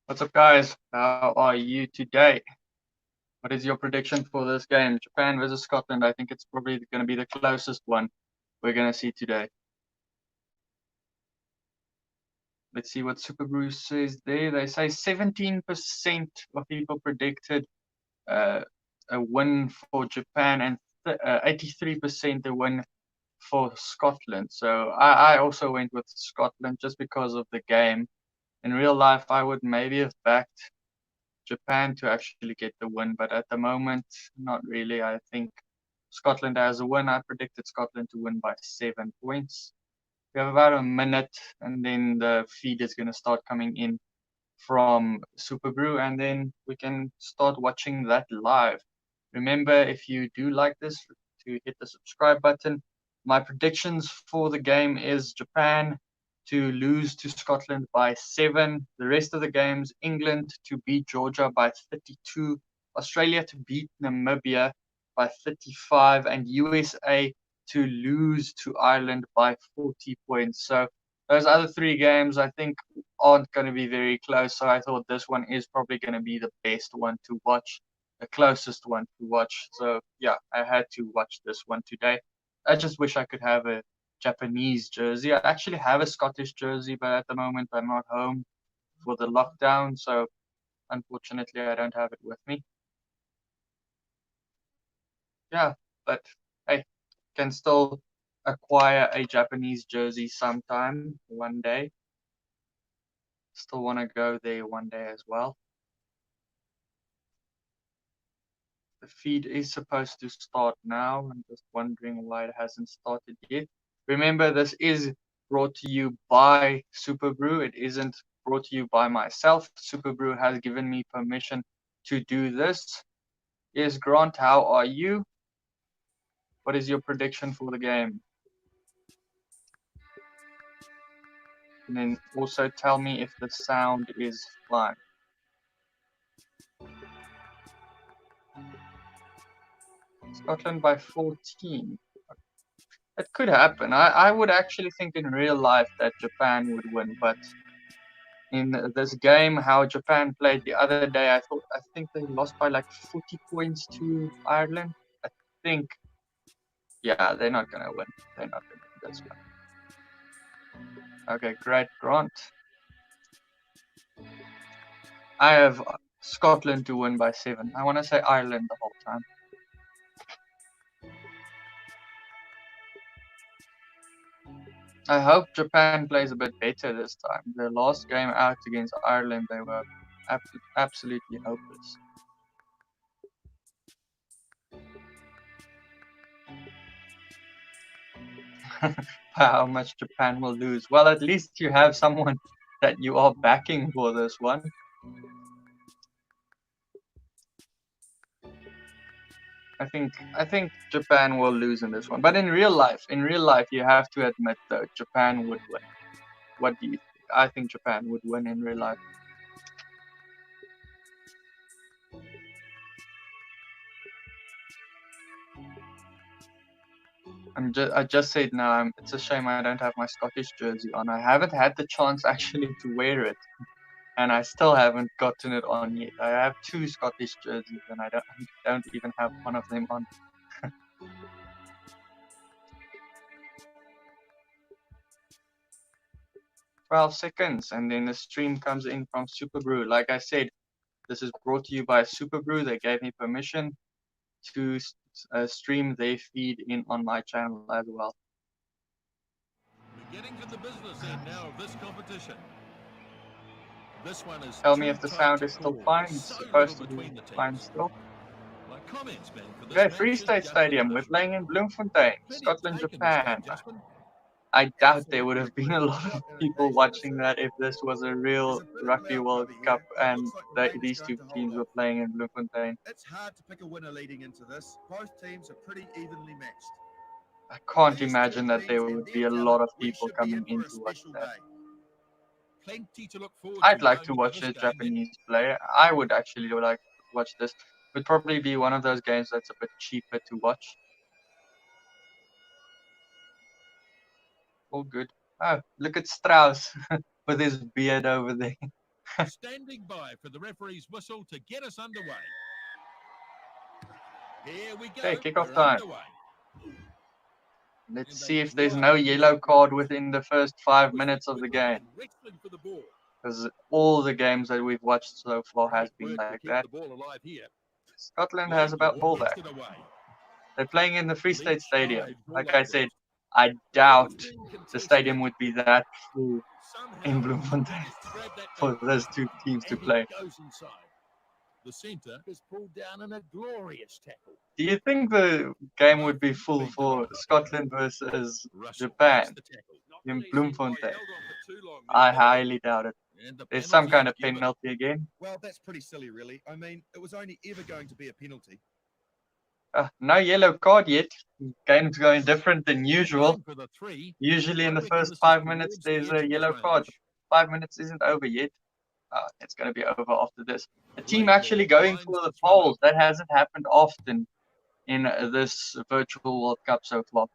What's up, guys? How are you today? What is your prediction for this game? Japan versus Scotland. I think it's probably going to be the closest one we're going to see today. Let's see what SuperBru says there. They say 17% of people predicted a win for Japan and 83% a win for Scotland. So I also went with Scotland just because of the game. In real life, I would maybe have backed Japan to actually get the win, but at the moment, not really. I think Scotland has a win. I predicted Scotland to win by 7 points. We have about a minute, and then the feed is going to start coming in from SuperBru, and then we can start watching that live. Remember, if you do like this, to hit the subscribe button. My predictions for the game is Japan to lose to Scotland by 7. The rest of the games, England to beat Georgia by 32, Australia to beat Namibia by 35, and USA to lose to Ireland by 40 points. So those other three games, I think, aren't going to be very close. So I thought this one is probably going to be the best one to watch, the closest one to watch. So yeah, I had to watch this one today. I just wish I could have a Japanese jersey. I actually have a Scottish jersey, but at the moment I'm not home for the lockdown, so unfortunately I don't have it with me. Yeah, but hey, can still acquire a Japanese jersey sometime, one day. Still want to go there one day as well. The feed is supposed to start now. I'm just wondering why it hasn't started yet. Remember, this is brought to you by SuperBru. It isn't brought to you by myself. SuperBru has given me permission to do this. Yes, Grant, how are you? What is your prediction for the game? And then also tell me if the sound is fine. Scotland by 14. It could happen. I would actually think in real life that Japan would win, but in this game, how Japan played the other day, I think they lost by like 40 points to Ireland. I think, yeah, they're not gonna win. They're not gonna win this one. Okay, great, Grant. I have Scotland to win by 7. I want to say Ireland the whole time. I hope Japan plays a bit better this time. The last game out against Ireland, they were absolutely hopeless. How much Japan will lose? Well, at least you have someone that you are backing for this one. I think Japan will lose in this one. But in real life, you have to admit though, Japan would win. What do you think? I think Japan would win in real life. I just said now. It's a shame I don't have my Scottish jersey on. I haven't had the chance actually to wear it, and I still haven't gotten it on yet. I have 2 Scottish jerseys, and I don't even have one of them on. 12 seconds, and then the stream comes in from SuperBru. Like I said, this is brought to you by SuperBru. They gave me permission to stream their feed in on my channel as well. We're getting to the business end now of this competition. This one is Tell me if the sound is still fine. It's supposed to be fine still. Okay, Free State Stadium. We're playing in Bloemfontein, Scotland, Japan. I doubt there would have been a lot of people watching that if this was a real Rugby World Cup and these two teams were playing in Bloemfontein. It's hard to pick a winner leading into this. Both teams are pretty evenly matched. I can't imagine that there would be a lot of people coming in to watch that. I'd like to watch a Japanese play. I would actually like to watch this. It would probably be one of those games that's a bit cheaper to watch. All good. Oh, look at Strauss with his beard over there. Standing by for the referee's whistle to get us underway. Here we go. Okay, kick-off We're time. underway. Let's see if there's no yellow card within the first 5 minutes of the game. Wrestling for the ball. Because all the games that we've watched so far has Great been work to like keep that. the ball alive here. Scotland has about ball back. Gets it away. They're playing in the Free State Leach Stadium. drives all Like I over said, it. I doubt It's been the contested. stadium would be that full Somehow in Bloemfontein he's grabbed that for back. those two teams to And he play. goes inside. The centre is pulled down in a glorious tackle. Do you think the game would be full for Scotland versus Russell Japan makes the tackle. in Bloemfontein? Held on for too long I there. highly doubt it. And the There's some penalty kind is of given. penalty again. Well, that's pretty silly, really. I mean, it was only ever going to be a penalty. No yellow card yet. Game's going different than usual. Going for the three. Usually in I the reckon first this is 5 minutes towards the there's edge a of yellow his card. range. 5 minutes isn't over yet. It's going to be over after this. A team Laidlaw actually going finds for the the throw. polls. That hasn't happened often in this virtual World Cup so far.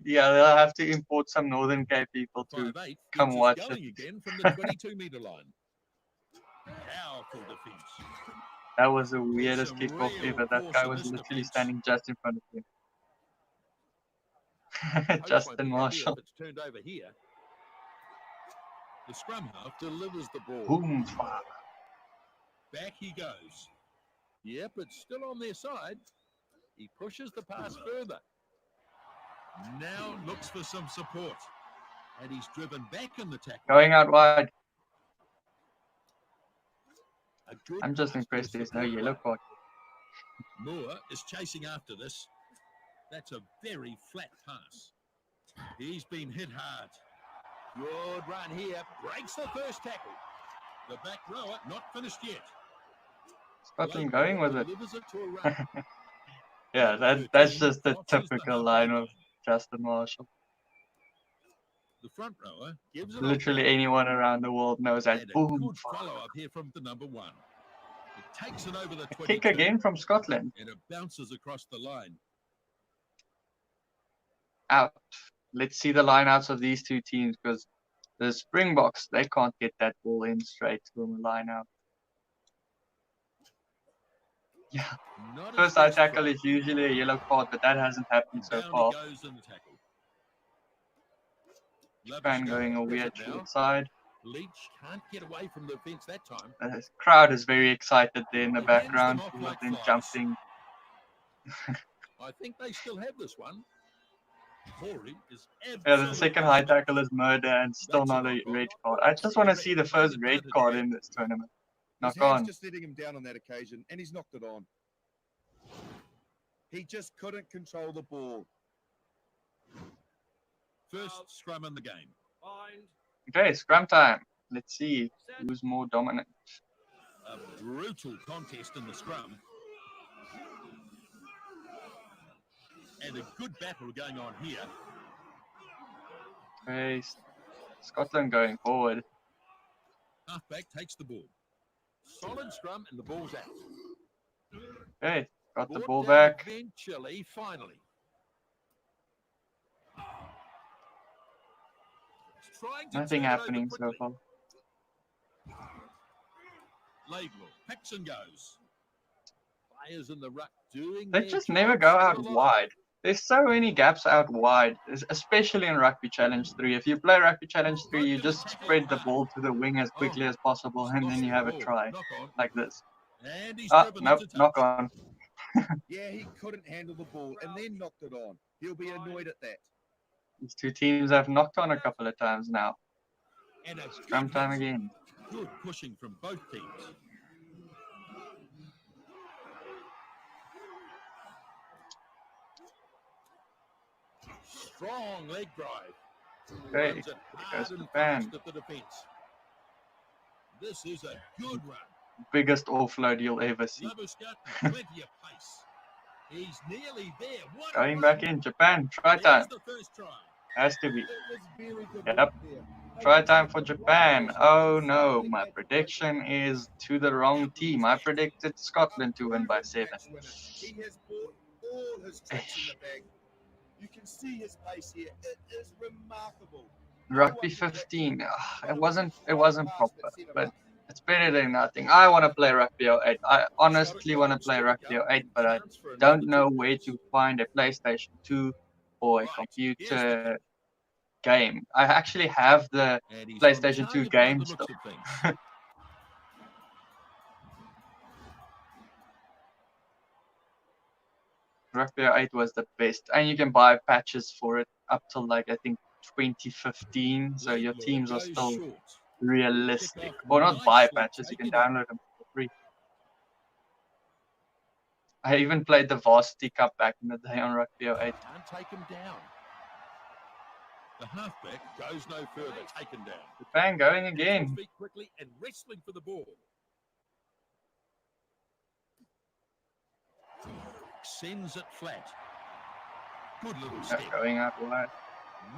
Yeah, they'll have to import some Northern Cape people to 5'8" come gets us watch going it. again from the 22-metre line. Powerful defence. That was the weirdest Some kickoff real ever. That force guy in was this literally defence. standing just in front of him. Hope won't Justin be happy Marshall. if it's turned over here. The scrum half delivers the ball. Boom. Fuck. Back he goes. Yep, it's still on their side. He pushes the pass further. Now looks for some support. And he's driven back in the tackle. Going out wide. A good I'm just pass impressed to there's no support yellow play. card. Moore is chasing after this. That's a very flat pass. He's been hit hard. Good run here. Breaks the first tackle. The back rower not finished yet. Scotland going with it. Delivers it to a run. Yeah, that's just the typical line of Justin Marshall. The front rower gives it Literally off. anyone around the world knows that. And a Boom. good follow-up here from the number one. It takes it over the 22. Kick again from Scotland. And it bounces across the line. Out. Let's see the lineouts of these two teams because the Springboks, they can't get that ball in straight from the lineout. Yeah. Not First his eye best tackle try. is usually a yellow card, but that hasn't happened so Down far. he goes in the tackle. Japan going a weird now. short side. Leach can't get away from the fence that time. The crowd is very excited there in the He hands background. them off All of like them flies. jumping. I think they still have this one. Corey is Yeah, absolutely the second high tackle is murder and still not a red card. I just want to see the first red card in this tournament. His Knock hand's on. just letting him down on that occasion, and he's knocked it on. He just couldn't control the ball. First scrum in the game. Okay, scrum time. Let's see who's more dominant. A brutal contest in the scrum. And a good battle going on here. Okay, Scotland going forward. Halfback takes the ball. Solid scrum and the ball's out. Okay, got the Brought ball down back. Eventually, finally. He's trying to Nothing turn it over happening so quickly. far. Laidlaw picks and goes. Players in the ruck doing They their just job never go out still alive. wide. There's so many gaps out wide, especially in Rugby Challenge 3. If you play Rugby Challenge 3, you just spread the ball to the wing as quickly as possible, and then you have a try, Knock on. like this. And he's Ah, driven nope, into touch. knock on. Yeah, he couldn't handle the ball and then knocked it on. He'll be annoyed at that. These two teams have knocked on a couple of times now. And a Scrum good time hit. again. Good pushing from both teams. Strong leg drive. Okay, Runs it here hard goes and Japan. fast at the defence. This is a good run. Biggest offload you'll ever see. Labuska, plenty of pace. He's nearly there. What a Going run. back in, Japan, try There's time. the first try. Has to be. It was very good Yep. work there. Try time for Japan. Oh no, my prediction is to the wrong team. I predicted Scotland to win by 7. He has brought all his tricks in the bag. You can see his pace here. It is remarkable. Rugby 15. It wasn't proper, but it's better than nothing. I want to play Rugby 08. I honestly want to play Rugby 08, but I don't know where to find a PlayStation 2 or a computer game. I actually have the And he's on PlayStation 2 target by game the still. looks of things. Rugby 08 was the best, and you can buy patches for it up till like I think 2015. So your Laidlaw teams are goes still short. realistic, Kickoff or not buy nicely patches. You can taken in. download them for free. I even played the Varsity Cup back in the day on Rugby 08. Can't take him down. The halfback goes no further, taken down. Japan going To again. his feet quickly and wrestling for the ball. Sends it flat. Good little step. Going out wide.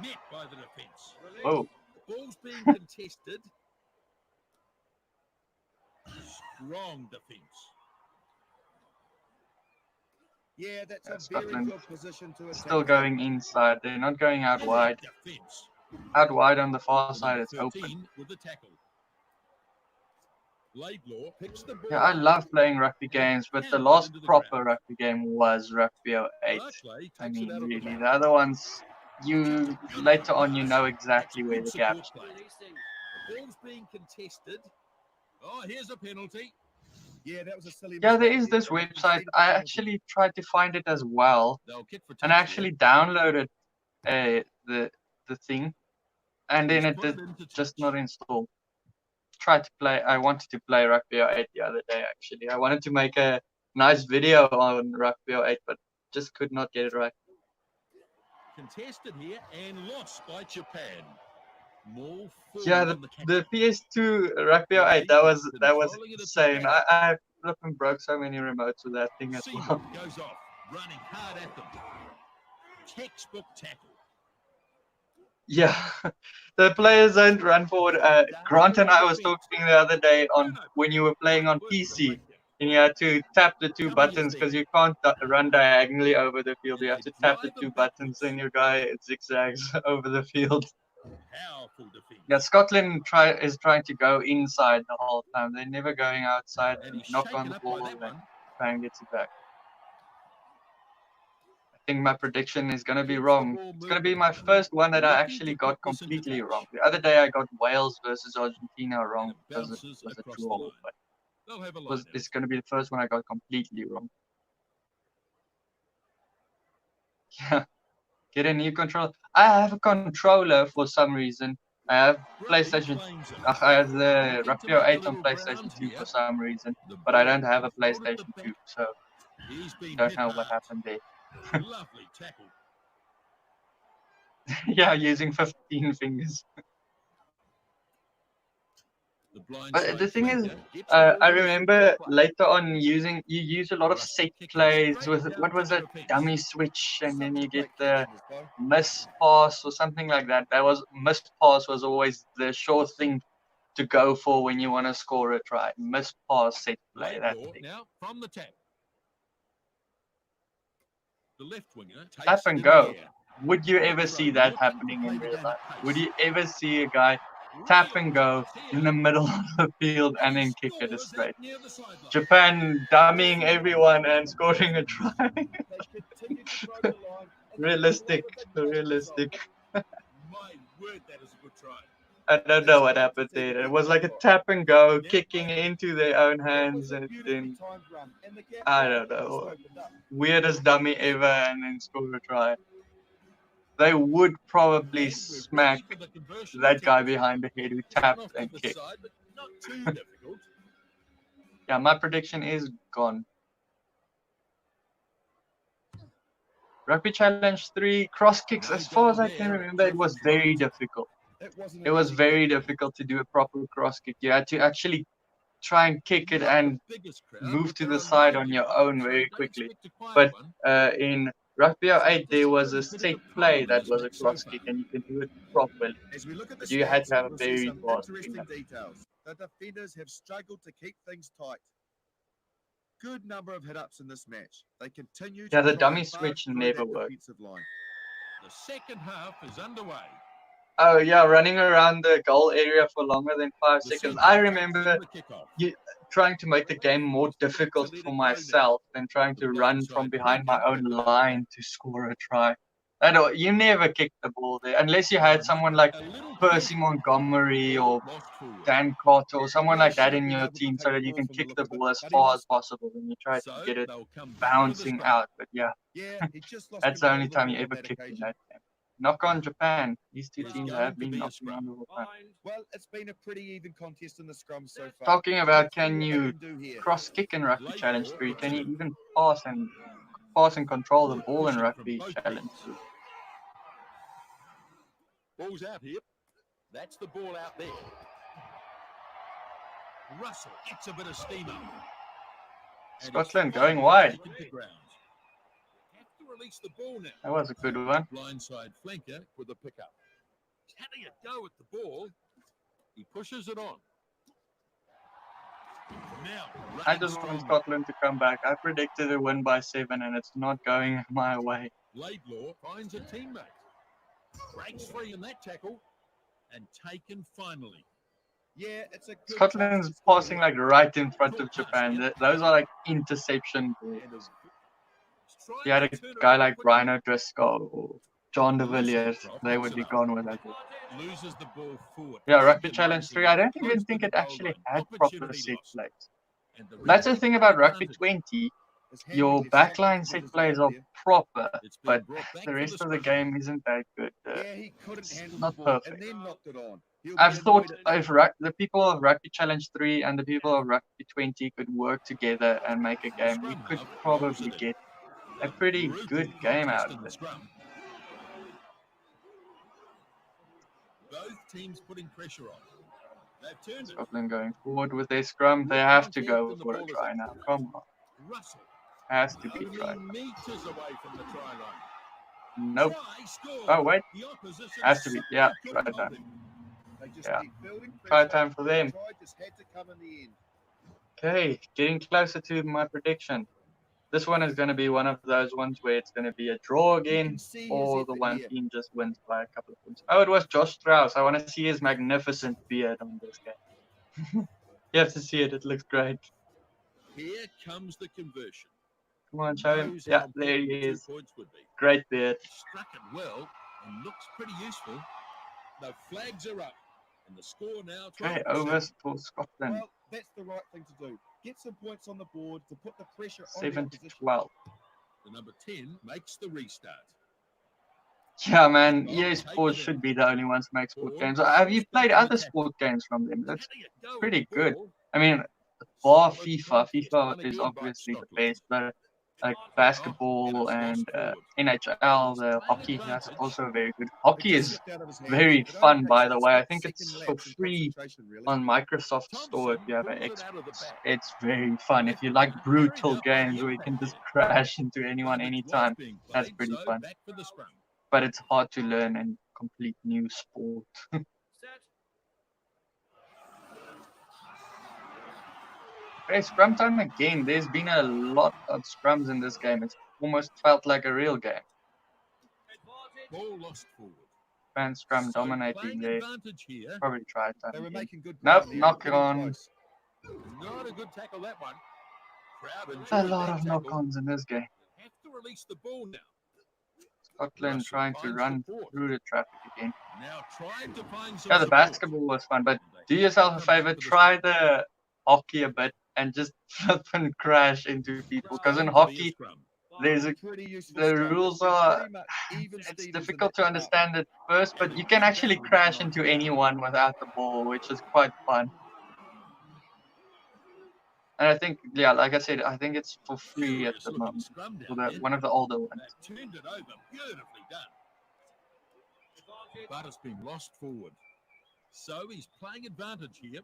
Met by the defence. Oh, The ball's being contested. Strong defence. Yeah, that's a Scotland very good position to attack. still going inside. They're not going out wide. Defence. Out wide on the far side, Number it's open. 13 with the tackle. Laidlaw picks the ball. Yeah, I love playing rugby games, but the last proper rugby game was Rugby 08. I mean, really, the other ones, you later on you know exactly where the gaps are. The ball's being contested. Oh, here's a penalty. Yeah, that was a silly Yeah, there mistake. is this website. I actually tried to find it as well, They'll kick for and I touch actually downloaded the thing, and then it did just not install. Tried to play. I wanted to play Rugby 08 the other day. Actually, I wanted to make a nice video on Rugby 08, but just could not get it right. Contested here and lost by Japan. More Yeah, the PS2 Rugby 08, that was insane. I flipping broke so many remotes with that thing as well. Goes off, running hard at them. Textbook tackle. Yeah, the players don't run forward. Grant and I was talking the other day on when you were playing on PC and you had to tap the two buttons because you can't run diagonally over the field. You have to tap the two buttons and your guy zigzags over the field. Powerful defense. Yeah, Scotland is trying to go inside the whole time. They're never going outside and knock on the ball and try and get it back. I think my prediction is going to be wrong. It's going to be my first one that I actually got completely wrong. The other day I got Wales versus Argentina wrong because it was a draw. But it's going to be the first one I got completely wrong. Yeah. Get a new controller. I have a controller for some reason. I have PlayStation. I have the Rugby 08 on PlayStation 2 for some reason, but I don't have a PlayStation 2, so I don't know what happened there. Lovely tackle. Yeah, using 15 fingers. But the thing is, I remember later on you use a lot of set plays with, what was it, dummy switch, and then you get the miss pass or something like that. Miss pass was always the sure thing to go for when you want to score a try. Miss pass set play, that thing. Now from the tap. The left winger Tap and go. Would you ever see that happening in real life? Would you ever see a guy tap and go in the middle of the field and then kick it straight? Japan dummying everyone and scoring a try. Realistic. My word, that is a good try. I don't know what happened there. It was like a tap and go, kicking into their own hands, and then I don't know, weirdest dummy ever, and then score a try. They would probably smack that guy behind the head who tapped and kicked. Yeah, my prediction is gone. Rugby Challenge 3 cross kicks, as far as I can remember, it was very difficult. It was very difficult to do a proper cross kick. You had to actually try and kick it and move to the side on your own very quickly. But in Rugby 08, there was a set play that was a cross kick, and you can do it properly. But you had to have a very fast finger. The defenders have struggled to keep things tight. Good number of hit-ups in this match. They continue to the dummy switch never worked. The second half is underway. Oh yeah, running around the goal area for longer than 5 The seconds. centre I takes remember in the kickoff. trying to make the game more difficult for myself than trying to run from behind my own line to score a try. You never kick the ball there unless you had someone like A little Percy kick. Montgomery or Ball lost forward. Dan Carter or someone Yeah, like that should have in been your able to team take so the that you ball can from the kick look the of it, ball as but he far as lost it. possible when you try to So get it they'll come back to the bouncing scrum. out. But yeah, Yeah, he just lost that's the control only of the time you ball on ever that kicked in occasion. that game. Knock on Japan. These two It's teams going have to been be a knocking scrum. on the time. Well, it's been a pretty even contest in the scrum so far. Talking about Let's see can what they you can do here. cross kick in Rugby Late Challenge ball 3, for can you two. even pass and control the Good ball in pushing from Rugby both Challenge teams. 3? Ball's out here. That's the ball out there. Russell gets a bit of steam up. And Scotland he's going finally wide. taken to ground. Have to release the ball now. That was a good one. Blindside flanker for the pickup. He's having a go at the ball. He pushes it on. Now, I running just want strongly. Scotland to come back. I predicted a win by 7 and it's not going my way. Laidlaw finds a teammate. Breaks free in that tackle. And taken finally. Yeah, it's a good Scotland's chance to score passing here. like right in front of Japan. Those are like interception balls. And he's trying You had to a turn guy around like quickly. Ryan O'Driscoll or John de Villiers, they would be gone with that. Loses the ball forward. Yeah, Rugby Good Challenge racing 3, I don't close even to think the it goal actually line. had proper Opportunity set lost. plays. And the That's the referee thing took about Rugby advantage. 20. His hand Your left side backline was set his plays right are there. proper, It's been but brought back the for rest the of the scrum. game isn't that good. Yeah, he couldn't It's handle not the ball perfect. and then knocked it on. He'll I've be thought annoyed at if the people of Rugby Challenge 3 and the people of Rugby 20 could work together and make a The game, we scrum could half rolls probably it in. get a pretty Brutal good game contest out in of the it. scrum. Both teams putting pressure on. They've turned it. Scotland going forward with their scrum, they have to go for a try now. Come on. Russell Has to be only tried. meters away from the try line. Nope. Try scored. Oh, wait. The opposition Has to be. Yeah, simply try couldn't hold time. him. They just Yeah. keep building Try pressure. time for them. The try just had to come in the end. Okay, getting closer to my prediction. This one is going to be one of those ones where it's going to be a draw You again, can see his or the effort one here. team just wins by a couple of points. Oh, it was Josh Strauss. I want to see his magnificent beard on this game. You have to see it. It looks great. Here comes the conversion. Come on, show him. Knows Yeah, how there important he the 2 is. points would be. Great beard. Struck it well and looks pretty useful. The flags are up. And the score now 12 Okay, over for Scotland. Well, that's the right thing to do. Get some points on the board to put the pressure on the 7 to opposition. 12. The number 10 makes the restart. Yeah, man, EA Sports should be the only ones to make sport games. Have you played other sport games from them? That's pretty good. I mean, bar FIFA. FIFA is obviously the best, but like basketball and NHL, the hockey, that's also very good. Hockey is very fun, by the way. I think it's for free on Microsoft Store if you have an Xbox. It's very fun. If you like brutal games where you can just crash into anyone anytime, that's pretty fun. But it's hard to learn and complete new sport. Okay, scrum time again. There's been a lot of scrums in this game. It's almost felt like a real game. Ball lost forward. Fan scrum dominating there. Probably tried that. They were making good Nope, ground there, knock getting on. close. Not a good tackle, that one. Crowd A enjoyed lot that of tackle. knock-ons in this game. Have to release the ball now. Scotland Russell trying to finds run support. through the traffic again. Now trying to find some Yeah, the support. basketball was fun, but do yourself a favor, try the hockey a bit and just flip and crash into people. Because in hockey, there's a Pretty useful the scrum. rules They're are pretty much even it's Stevens in difficult that to understand at first, but you can actually crash into anyone without the ball, which is quite fun. And I think, yeah, like I said, I think it's for free at the moment. For one of the older ones. They've turned it over. Beautifully done. But it's been lost forward. So he's playing advantage here.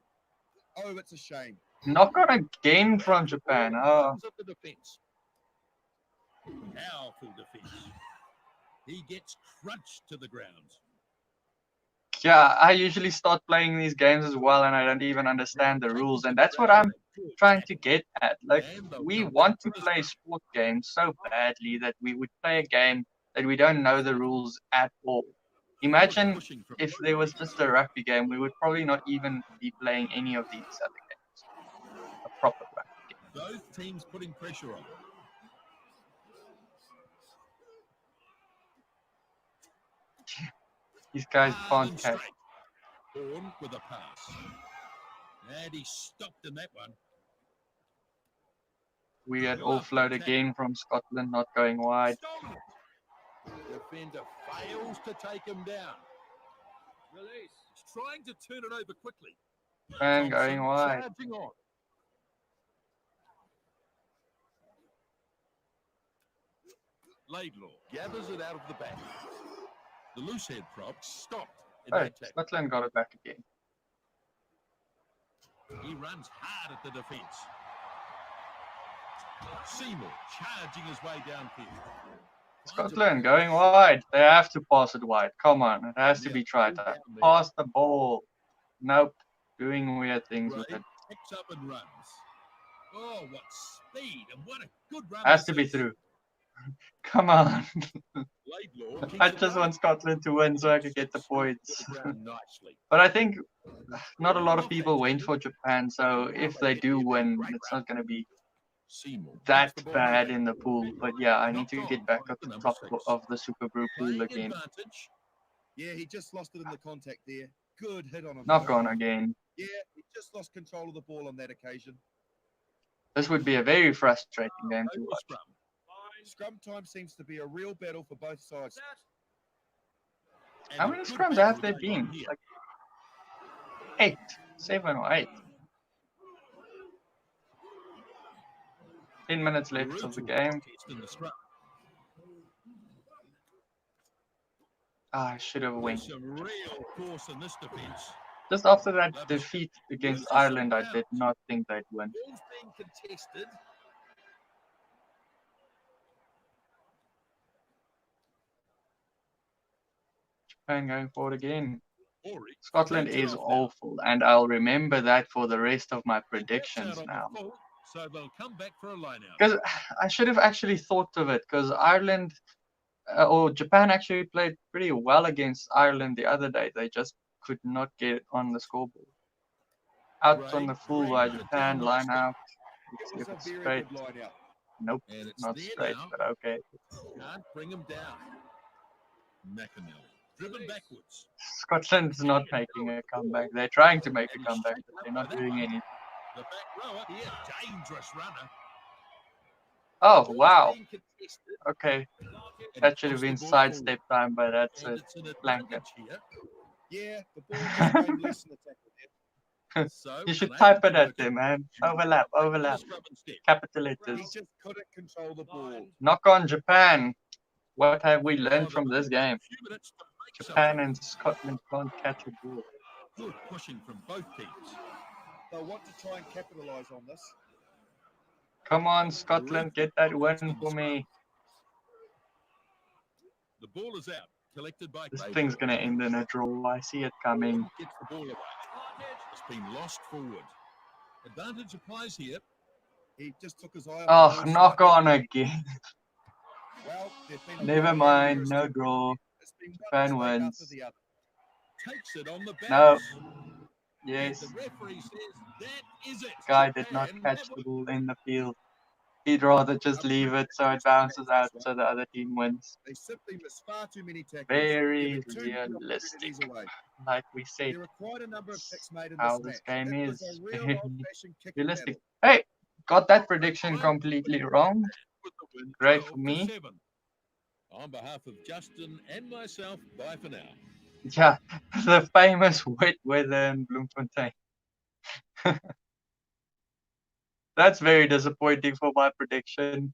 Oh, it's a shame. Knock on again from Japan. Oh. Comes at the defense. Powerful defense. He gets crunched to the ground. Yeah, I usually start playing these games as well, and I don't even understand the rules, and that's what I'm trying to get at. Like, we want to play sport games so badly that we would play a game that we don't know the rules at all. Imagine if there was just a rugby game, we would probably not even be playing any of these other games. A proper rugby game. Both teams putting pressure on. These guys can't And catch. straight. Horn with a pass. And he stopped in that one. We had offload again from Scotland, not going wide. Stolen it. Defender fails to take him down. Release. He's trying to turn it over quickly. And going wide. Charging on. Laidlaw gathers it out of the back. The loose head prop stopped in Oh, that tackle. Scotland got it back again. He runs hard at the defence. Seymour charging his way downfield. Scotland going wide. They have to pass it wide. Come on, it has to be tried out. Pass the ball. Nope. Doing weird things with it. Picks up and runs. Oh, what speed and what a good run. Has to be through. Come on. Laidlaw I just want Scotland to win so I can get the points. nicely. But I think not a lot of people went for Japan, so if they do win, it's not going to be Seymour that bad in the pool. But yeah, I need to get back up to the top of the SuperBru pool again. Yeah, he just lost it in the contact there. Good hit on him. Knock on again. Yeah, he just lost control of the ball on that occasion. This would be a very frustrating game to watch. Scrum time seems to be a real battle for both sides. How many scrums have there been? Like 8, 7 or 8. 10 minutes left of the game. I should have went. Just after that defeat against Ireland, I did not think they'd win. Japan going forward again. Scotland is awful, and I'll remember that for the rest of my predictions now. So they'll come back for a line out. Because I should have actually thought of it, because Ireland or Japan actually played pretty well against Ireland the other day. They just could not get it on the scoreboard. Out on the full by Japan, line out. Let's see if it's straight. Nope, not straight, but okay. Can't bring him down. McAnally driven backwards. Scotland's not making a comeback. They're trying to make a comeback, but they're not doing anything. The back rower here, dangerous runner. Oh, wow. Okay. That should have been sidestep time, but that's a blanket. Yeah, the ball just won't loosen the tackle there. You should type it at them, man. Overlap, overlap. Capital letters. He just couldn't control the ball. Knock on Japan. What have we learned from this game? Japan and Scotland can't catch a ball. Good pushing from both teams. They'll want to try and capitalise on this. Come on, Scotland, get that win for me. The ball is out, collected by This thing's going to end in a draw. I see it coming. Gets the ball away. It's been lost forward. Advantage applies here. He just took his eye Oh, off. knock on again. Well, never mind, no draw. Japan wins. Takes it on the bounce. No. Yes. The referee says that is it. Guy did not catch the ball in the field. He'd rather just leave it so it bounces out so the other team wins. They simply miss far too many tackles. Very realistic. Like we said, there are quite a number of picks made in how this match. game It is. was a real Very old-fashioned kick realistic. battle. Hey, got that prediction completely wrong. Great for me. On behalf of Justin and myself, bye for now. Yeah, the famous wet weather in Bloemfontein. That's very disappointing for my prediction.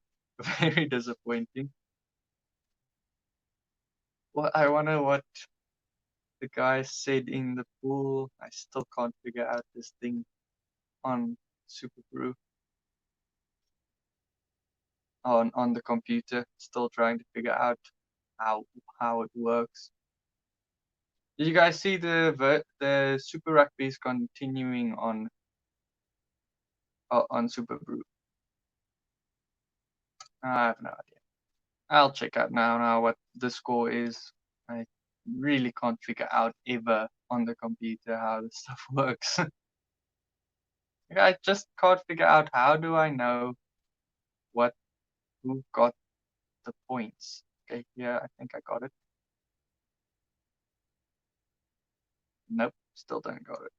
Very disappointing. Well, I wonder what the guy said in the pool. I still can't figure out this thing on SuperBru. On the computer. Still trying to figure out how it works. Did you guys see the Super Rugby is continuing on SuperBru? I have no idea. I'll check out now what the score is. I really can't figure out ever on the computer how this stuff works. I just can't figure out how do I know what who got the points. Okay, yeah, I think I got it. Nope, still don't got it.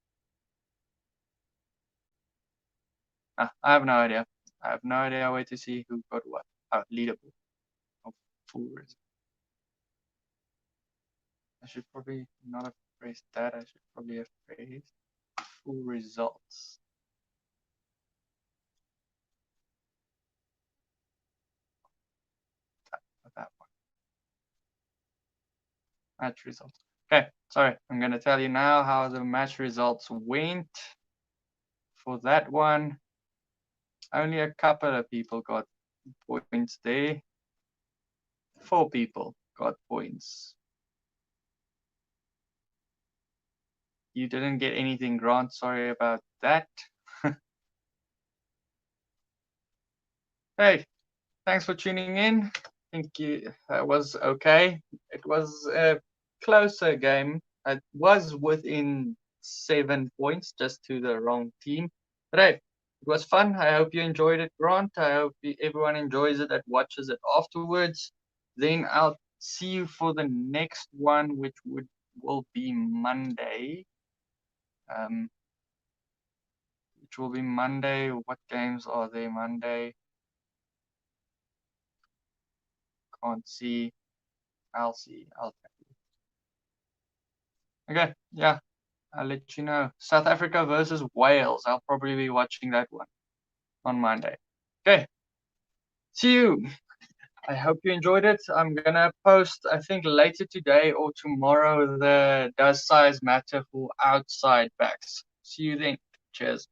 I have no idea. I have no idea where to see who got what. Oh, leaderboard. Oh, full result. I should probably not have pressed that. I should probably have pressed full results. That one. Match results. Okay, sorry. I'm going to tell you now how the match results went. For that one, only a couple of people got points there. 4 people got points. You didn't get anything, Grant. Sorry about that. Hey, thanks for tuning in. I think it was okay. It was a closer game. It was within 7 points, just to the wrong team. But hey, it was fun. I hope you enjoyed it, Grant. I hope everyone enjoys it that watches it afterwards. Then I'll see you for the next one, which will be Monday. Which will be Monday. What games are there Monday? Can't see. I'll see. I'll tell you. Okay, yeah. I'll let you know. South Africa versus Wales. I'll probably be watching that one on Monday. Okay. See you. I hope you enjoyed it. I'm gonna post, I think later today or tomorrow, the does size matter for outside backs. See you then. Cheers.